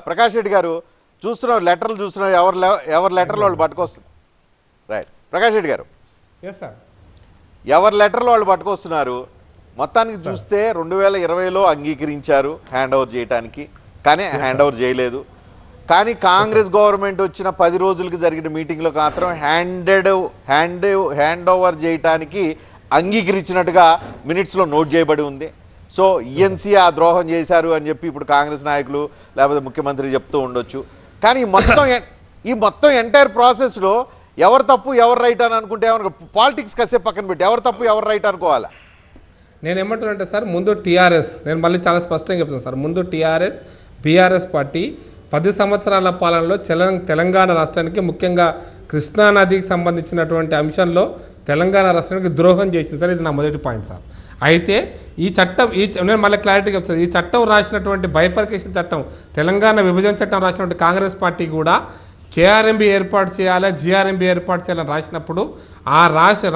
ప్రకాష్ రెడ్డి గారు చూస్తున్నారు, లెటర్లు చూస్తున్నారు, ఎవరి లెటర్లు వాళ్ళు పట్టుకొస్తున్నారు. రైట్ ప్రకాష్ రెడ్డి గారు, ఎవరి లెటర్లు వాళ్ళు పట్టుకొస్తున్నారు. మొత్తానికి చూస్తే 2020లో అంగీకరించారు హ్యాండ్ ఓవర్ చేయడానికి, కానీ హ్యాండ్ ఓవర్ చేయలేదు. కానీ కాంగ్రెస్ గవర్నమెంట్ వచ్చిన 10 రోజులకి జరిగిన మీటింగ్లో మాత్రం హ్యాండ్ ఓవర్ చేయడానికి అంగీకరించినట్టుగా మినిట్స్లో నోట్ చేయబడి ఉంది. సో ఈఎన్సీ ఆ ద్రోహం చేశారు అని చెప్పి ఇప్పుడు కాంగ్రెస్ నాయకులు లేకపోతే ముఖ్యమంత్రి చెప్తూ ఉండొచ్చు. కానీ ఈ మొత్తం ఎంటైర్ ప్రాసెస్లో ఎవరు తప్పు ఎవరు రైట్ అని అనుకుంటే ఏమన్నా పాలిటిక్స్ కాసేపు పక్కన పెట్టి ఎవరు తప్పు ఎవరు రైట్ అనుకోవాలా? నేను ఏమంటానంటే సార్, ముందు టీఆర్ఎస్, నేను మళ్ళీ చాలా స్పష్టంగా చెప్తాను సార్, ముందు టీఆర్ఎస్ బీఆర్ఎస్ పార్టీ 10 సంవత్సరాల పాలనలో తెలంగాణ రాష్ట్రానికి, ముఖ్యంగా కృష్ణానదికి సంబంధించినటువంటి అంశంలో తెలంగాణ రాష్ట్రానికి ద్రోహం చేసింది సార్. ఇది నా మొదటి పాయింట్ సార్. అయితే ఈ చట్టం నేను మళ్ళీ క్లారిటీగా చెప్తాను, ఈ చట్టం రాసినటువంటి బైఫర్కేషన్ చట్టం, తెలంగాణ విభజన చట్టం రాసినటువంటి కాంగ్రెస్ పార్టీ కూడా కేఆర్ఎంబీ ఏర్పాటు చేయాలి, జిఆర్ఎంబీ ఏర్పాటు చేయాలని రాసినప్పుడు ఆ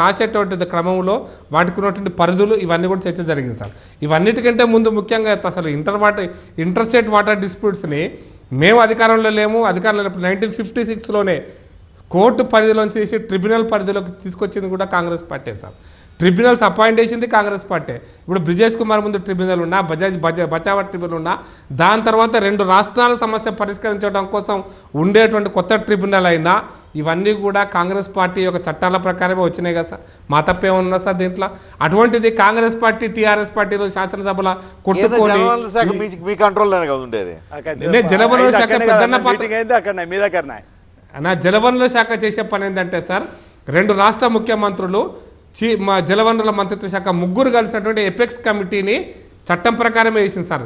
రాసేటువంటి క్రమంలో వాటికి ఉన్నటువంటి పరిధులు ఇవన్నీ కూడా చర్చ జరిగింది సార్. ఇవన్నిటికంటే ముందు ముఖ్యంగా అసలు ఇంటర్స్టేట్ వాటర్ డిస్ప్యూట్స్ని మేము అధికారంలో లేము, అధికారంలో 1956లోనే కోర్టు పరిధిలోంచి చేసి ట్రిబ్యునల్ పరిధిలోకి తీసుకొచ్చింది కూడా Congress party sir. Tribunals appoint చేసింది కాంగ్రెస్ పార్టీ. ఇప్పుడు బ్రిజేష్ కుమార్ ముందు ట్రిబ్యునల్ ఉన్నా, బచావత్ ట్రిబ్యునల్ ఉన్నా, దాని తర్వాత 2 రాష్ట్రాల సమస్య పరిష్కరించడం కోసం ఉండేటువంటి కొత్త ట్రిబ్యునల్ అయినా ఇవన్నీ కూడా కాంగ్రెస్ పార్టీ యొక్క చట్టాల ప్రకారమే వచ్చినాయి కదా సార్. మా తప్పేమన్నా సార్ దీంట్లో? అటువంటిది కాంగ్రెస్ పార్టీ టీఆర్ఎస్ పార్టీలో శాసనసభలో కొట్టుకొని జలవనరుల శాఖ పెద్దన్న పాత్ర. నా జలవనరుల శాఖ చేసే పని ఏంటంటే సార్, 2 రాష్ట్ర ముఖ్యమంత్రులు, మా జలవనరుల మంత్రిత్వ శాఖ ముగ్గురు కలిసినటువంటి ఎపెక్స్ కమిటీని చట్టం ప్రకారమే వేసింది సార్.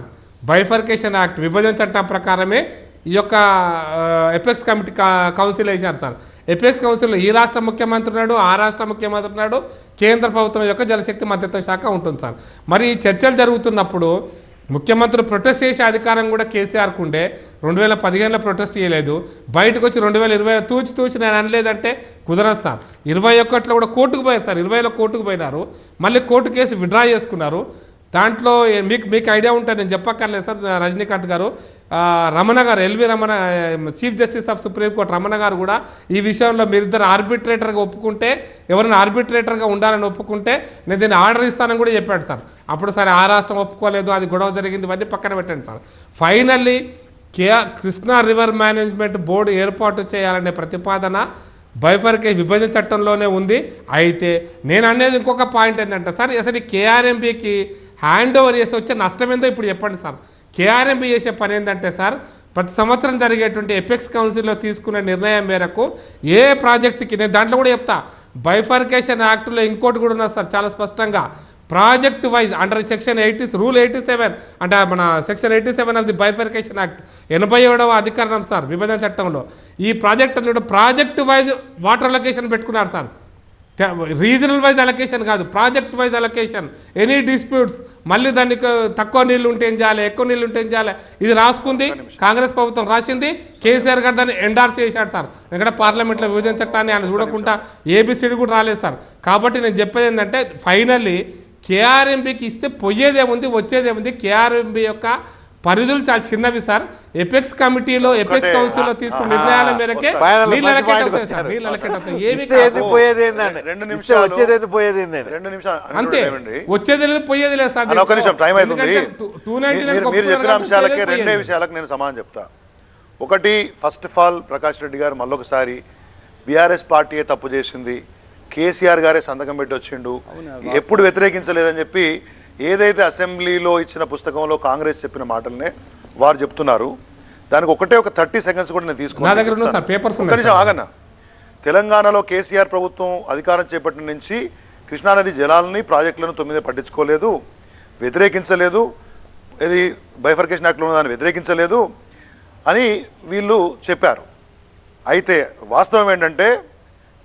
బైఫర్కేషన్ యాక్ట్, విభజన చట్టం ప్రకారమే ఈ యొక్క ఎపెక్స్ కమిటీ కౌన్సిల్ వేశారు సార్. ఎపెక్స్ కౌన్సిల్లో ఈ రాష్ట్ర ముఖ్యమంత్రి ఉన్నాడు, ఆ రాష్ట్ర ముఖ్యమంత్రి ఉన్నాడు, కేంద్ర ప్రభుత్వం యొక్క జలశక్తి మంత్రిత్వ శాఖ ఉంటుంది సార్. మరి ఈ చర్చలు జరుగుతున్నప్పుడు ముఖ్యమంత్రి ప్రొటెస్ట్ చేసే అధికారం కూడా కేసీఆర్కు ఉండే. 2015లో ప్రొటెస్ట్ చేయలేదు, బయటకు వచ్చి 2020 తూచి నేను అనలేదంటే కుదరదు సార్. 21లో కూడా కోర్టుకు పోయారు సార్, 20లో కోర్టుకు పోయినారు, మళ్ళీ కోర్టు కేసు విత్డ్రా చేసుకున్నారు. దాంట్లో మీకు ఐడియా ఉంటుంది, నేను చెప్పక్కర్లేదు సార్. రజనీకాంత్ గారు, రమణ గారు, L V Ramana, chief justice of supreme court Ramana గారు కూడా ఈ విషయంలో మీరిద్దరు ఆర్బిట్రేటర్గా ఒప్పుకుంటే, ఎవరైనా ఆర్బిట్రేటర్గా ఉండాలని ఒప్పుకుంటే నేను దీన్ని ఆర్డర్ ఇస్తానని కూడా చెప్పాడు సార్. అప్పుడు సరే ఆ రాష్ట్రం ఒప్పుకోలేదు, అది గొడవ జరిగింది, ఇవన్నీ పక్కన పెట్టండి sir. Finally Krishna river management board ఏర్పాటు చేయాలనే ప్రతిపాదన విభజన చట్టంలోనే ఉంది. అయితే నేను అనేది ఇంకొక పాయింట్ ఏంటంటే సార్, అసలు కేఆర్ఎంబీకి హ్యాండ్ ఓవర్ చేస్తే వచ్చే నష్టం ఏందో ఇప్పుడు చెప్పండి సార్. కేఆర్ఎంబీ చేసే పని ఏంటంటే సార్, ప్రతి సంవత్సరం జరిగేటువంటి ఎపెక్స్ కౌన్సిల్లో తీసుకునే నిర్ణయం మేరకు ఏ ప్రాజెక్టుకి, నేను దాంట్లో కూడా చెప్తా, బైఫర్కేషన్ యాక్ట్లో ఇంకోటి కూడా ఉన్నది సార్ చాలా స్పష్టంగా, project wise under section 80 rule 87 అంటే మన section 87 of the bifurcation act 87వ అధికరణం సార్ విభజన చట్టంలో ఈ ప్రాజెక్ట్ అన్నట్టు ప్రాజెక్ట్ వైజ్ వాటర్ అలొకేషన్ పెట్టుకున్నారు సార్. రీజనల్ వైజ్ అలొకేషన్ కాదు, project wise allocation. Any disputes, మళ్ళీ దానికి తక్కువ నీళ్ళు ఉంటే ఏం చేయాలి, ఎక్కువ నీళ్ళు ఉంటే ఏం చేయాలి, ఇది రాసుకుంది కాంగ్రెస్ ప్రభుత్వం, రాసింది. కేసీఆర్ గారు దాన్ని ఎండార్స్ చేశాడు సార్. ఎందుకంటే పార్లమెంట్లో విభజన చట్టాన్ని ఆయన చూడకుండా ఏబిసిడి కూడా రాలేదు సార్. కాబట్టి నేను చెప్పేది ఏంటంటే, ఫైనల్లీ కేఆర్ఎంబీకి ఇస్తే పోయేదేముంది వచ్చేదేముంది, కేఆర్ఎంబీ యొక్క పరిధులు చాలా చిన్నవి సార్. ఎపెక్స్ కమిటీలో, ఎపెక్స్ కౌన్సిల్లో తీసుకున్న నిర్ణయాల మేరకే నీళ్ళు అలకేట్ అవుతాయి సార్. నీళ్ళు అలకేట్ అవుతాయి, అంతే. వచ్చేది లేదు పోయేది లేదు సార్. 299 మీరు చెప్పిన అంశాలకే 2 విషయాలకు నేను సమాధానం చెప్తా. ఒకటి, first of all Prakash Reddy గారు మళ్ళొకసారి బీఆర్ఎస్ పార్టీయే తప్పు చేసింది, కేసీఆర్ గారే సంతకం పెట్టి వచ్చిండు, ఎప్పుడు వ్యతిరేకించలేదని చెప్పి ఏదైతే అసెంబ్లీలో ఇచ్చిన పుస్తకంలో కాంగ్రెస్ చెప్పిన మాటలనే వారు చెప్తున్నారు. దానికి ఒక 30 సెకండ్స్ కూడా నేను తీసుకున్నాను. ఆగన్నా, తెలంగాణలో కేసీఆర్ ప్రభుత్వం అధికారం చేపట్టిన నుంచి కృష్ణానది జలాలని, ప్రాజెక్టులను 9 పట్టించుకోలేదు, వ్యతిరేకించలేదు, ఇది బైఫర్కేషన్ యాక్ట్లో ఉన్న దాన్ని వ్యతిరేకించలేదు అని వీళ్ళు చెప్పారు. అయితే వాస్తవం ఏంటంటే,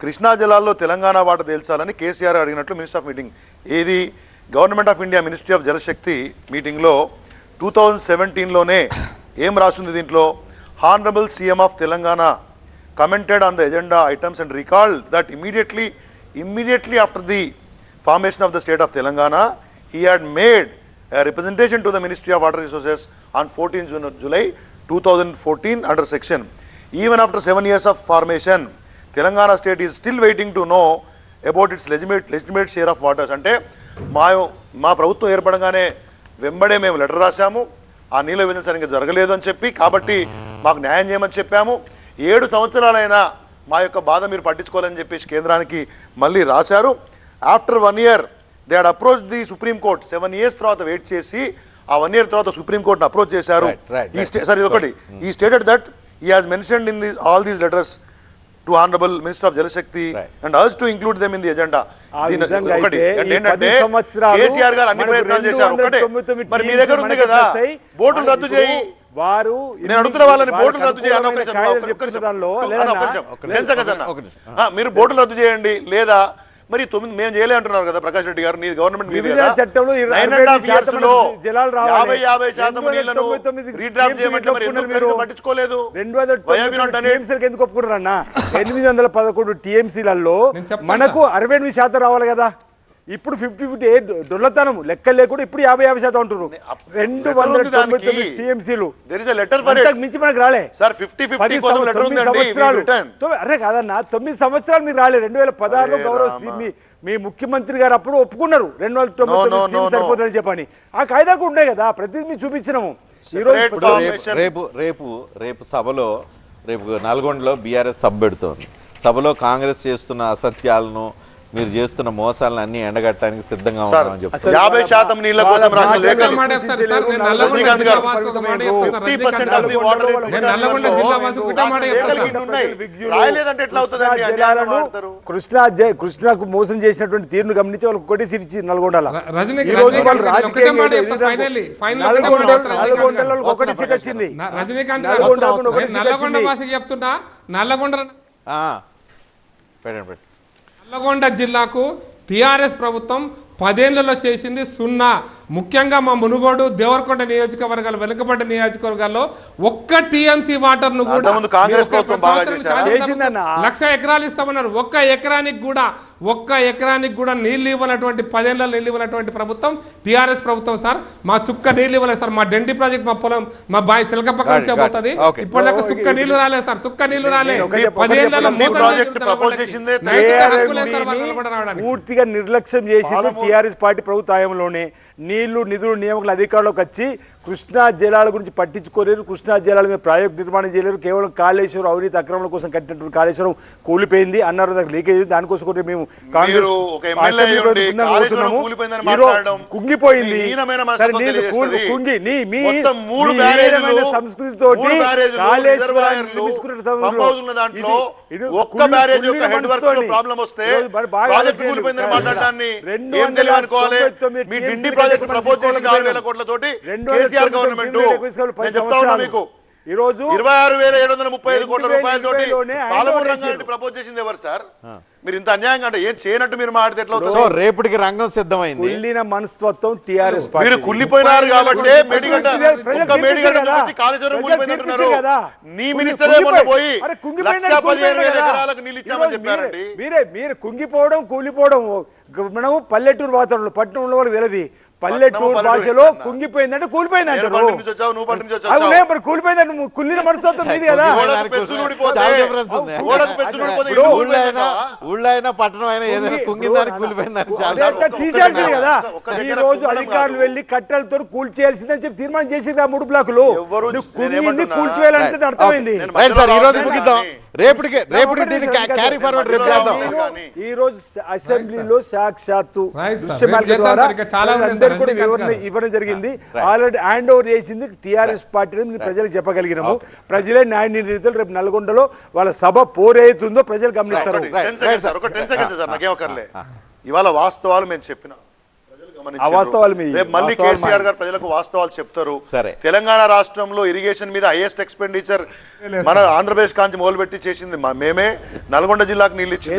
కృష్ణా జలాల్లో తెలంగాణ వాటా తేల్చాలని కేసీఆర్ అడిగినట్లు మినిస్టర్ ఆఫ్ మీటింగ్ ఏది government of India ministry of Jal Shakti మీటింగ్లో 2017లోనే ఏం రాసింది దీంట్లో, honourable CM of Telangana commented on the agenda items and recalled that immediately after the formation of the state of Telangana he had made a representation to the Ministry of Water Resources on 14 July 2014 under section. Even after 7 years of formation, Telangana state is still waiting to know about its legitimate share of waters. అంటే మా ప్రభుత్వం ఏర్పడగానే వెంబడే మేము letter రాశాము, ఆ నీళ్ళ విభజన సరిగ్గా జరగలేదు అని చెప్పి, కాబట్టి మాకు న్యాయం చేయమని చెప్పాము. 7 సంవత్సరాలైనా మా యొక్క బాధ మీరు పట్టించుకోవాలని చెప్పేసి కేంద్రానికి మళ్ళీ రాశారు. After 1 year they had approached the Supreme Court. 7 years తర్వాత వెయిట్ చేసి ఆ 1 year తర్వాత సుప్రీం కోర్టును అప్రోచ్ చేశారు. సార్ ఇది ఒకటి, ఈ stated that he has mentioned in all these letters to Honorable Minister of Jal Shakti and urged to include them in the agenda. ఒకటి ఏంటంటే కేసీఆర్ గారు అన్ని ప్రయత్నాలు చేశారు. ఒకటే మరి మీ దగ్గర ఉంది కదా బోర్డులు రద్దు చేయి, వారు నేను అడుగుతున్న వాళ్ళని బోర్డులు రద్దు చేయాలి. మీరు బోర్డులు రద్దు చేయండి, లేదా మరి 9 మేము చేయలే అంటున్నారు కదా ప్రకాష్ రెడ్డి గారు. నీ గవర్నమెంట్ చట్టంలో 50% నీళ్లను రీడ్రాప్ చేయమంటే మరి ఎందుకు పట్టించుకోలేదు? 211 ఎందుకు ఒప్పుకున్నారన్న? 811 టీఎంసీలలో మనకు 68% రావాలి కదా. ఇప్పుడు 50-50 దొల్లతనం లెక్క లేకుండా ఇప్పుడు 50% అంటున్నారు. 299 టీఎంసీలు మించి మనకు రాలే సార్. 50-50 సంవత్సరాలు అరే కాదన్న, 9 సంవత్సరాలు మీరు రాలే. 2016లో గౌరవ మీ ముఖ్యమంత్రి గారు అప్పుడు ఒప్పుకున్నారు 299 సరిపోతుందని చెప్పని. ఆ కాయిదాలు కూడా ఉన్నాయి కదా, ప్రతిదీ మేము చూపించినాము. రేపు సభలో, రేపు నల్గొండలో బీఆర్ఎస్ సభ పెడుతోంది. సభలో కాంగ్రెస్ చేస్తున్న అసత్యాలను, మీరు చేస్తున్న మోసాలను అన్ని ఎండగట్టడానికి సిద్ధంగా ఉన్నామని చెప్తారు. 50% నీళ్ల కోసం రాసిన లేఖలు కృష్ణకు మోసం చేసినటువంటి తీరును గమనించి వాళ్ళకి ఒకటి సీట్ ఇచ్చి నల్గొండలో ఒకటి సీట్ వచ్చింది. చెప్తున్నా నల్లగొండ పెట్టండి. నల్లగొండ జిల్లాకు టీఆర్ఎస్ ప్రభుత్వం 10 ఏళ్లలో చేసింది 0. ముఖ్యంగా మా మునుగోడు, దేవరకొండ నియోజకవర్గాలు, వెనుకబడ్డ నియోజకవర్గాల్లో ఒక్క టీఎంసీ వాటర్ ను కూడా 1,00,000 ఎకరాలు ఇస్తామన్నారు. ఒక్క ఎకరానికి కూడా నీళ్లు ఇవ్వనటువంటి 10 ఏళ్లలో నీళ్లు ఇవ్వనటువంటి ప్రభుత్వం టీఆర్ఎస్ ప్రభుత్వం సార్. మా చుక్క నీళ్లు ఇవ్వలేదు సార్. మా డెండి ప్రాజెక్ట్ మా పొలం మా బావి చిలక పక్క నుంచే పోతుంది. ఇప్పటిదాకా సుక్క నీళ్లు రాలేదు సార్, సుక్క నీళ్లు రాలేదు. 10 ఏళ్లలో పూర్తిగా నిర్లక్ష్యం చేసింది టీఆర్ఎస్ పార్టీ ప్రభుత్వంలోనే. నీళ్లు నిధులు నియామకుల అధికారంలోకి వచ్చి కృష్ణా జలాల గురించి పట్టించుకోలేరు. కృష్ణా జలాల మీద ప్రాజెక్టు నిర్మాణం చేయలేరు. కేవలం కాళేశ్వరం అవినీతి అక్రమాల కోసం కట్టినటువంటి కాళేశ్వరం కూలిపోయింది అన్నారు, లీకేజ్. దానికోసం కూడా మేము కాంగ్రెస్ కుంగిపోయింది. సంస్కృతితో ఈ రోజు 26,735 కోట్ల రూపాయలతోటి పాలమూరు రంగారెడ్డి ప్రపోజ్ చేసింది ఎవరు సార్? మీరు ఇంత అన్యాయంగా అంటే ఏం చేయనట్టు మీరు మాట్లాడితే ఎట్లా అవుతుంది? సో రేపటికి రంగం సిద్ధమైంది. కుళ్ళిన మనస్తత్వం టీఆర్ఎస్ పార్టీ. మీరు కుళ్ళిపోయినారు కాబట్టి నీ మినిస్టరే మొన్న పోయి 1,15,000 ఎకరాలకు నీళ్ళు ఇచ్చామని చెప్పారండి. మీరు కుంగిపోవడం కూలిపోవడం మనము పల్లెటూరు వాతావరణంలో, పట్టణంలో వాళ్ళకి తెలియదు. పల్లెటూరు భాషలో కుంగిపోయిందంటే కూలిపోయిందంటే కూలిపోయిందంటే కుళ్ళిన మనస్తత్వం మీది కదా. ఊళ్ళో అయినా పట్టణం అయినా ఏదైనా కుంగిందని కూలిపోయిందని తీసేయాల్సింది కదా. ఈ రోజు అధికారులు వెళ్లి కట్టెలతో కూల్చేయాల్సిందని చెప్పి తీర్మానం చేసింది. ఆ 3 బ్లాకులు కుంగింది కూల్చేయాలంటే అర్థమైంది. ఈ రోజు అసెంబ్లీలో సాక్షాత్తు అందరూ కూడా ఇవ్వడం జరిగింది. ఆల్రెడీ హ్యాండ్ ఓవర్ చేసింది టీఆర్ఎస్ పార్టీ. ప్రజలకు చెప్పగలిగినాము. ప్రజలే న్యాయ నిర్ణీతలు. రేపు నల్గొండలో వాళ్ళ సభ పోరేతుందో ప్రజలు గమనిస్తారు. ఇవాళ వాస్తవాలు మేము చెప్పిన మళ్ళీ కేసీఆర్ గారు ప్రజలకు వాస్తవాలు చెప్తారు. తెలంగాణ రాష్ట్రంలో ఇరిగేషన్ మీద హైయెస్ట్ ఎక్స్పెండిచర్ మన ఆంధ్రప్రదేశ్ కాంచి మొదలుపెట్టి చేసింది మేమే. నల్గొండ జిల్లాకు నీళ్ళు ఇచ్చింది.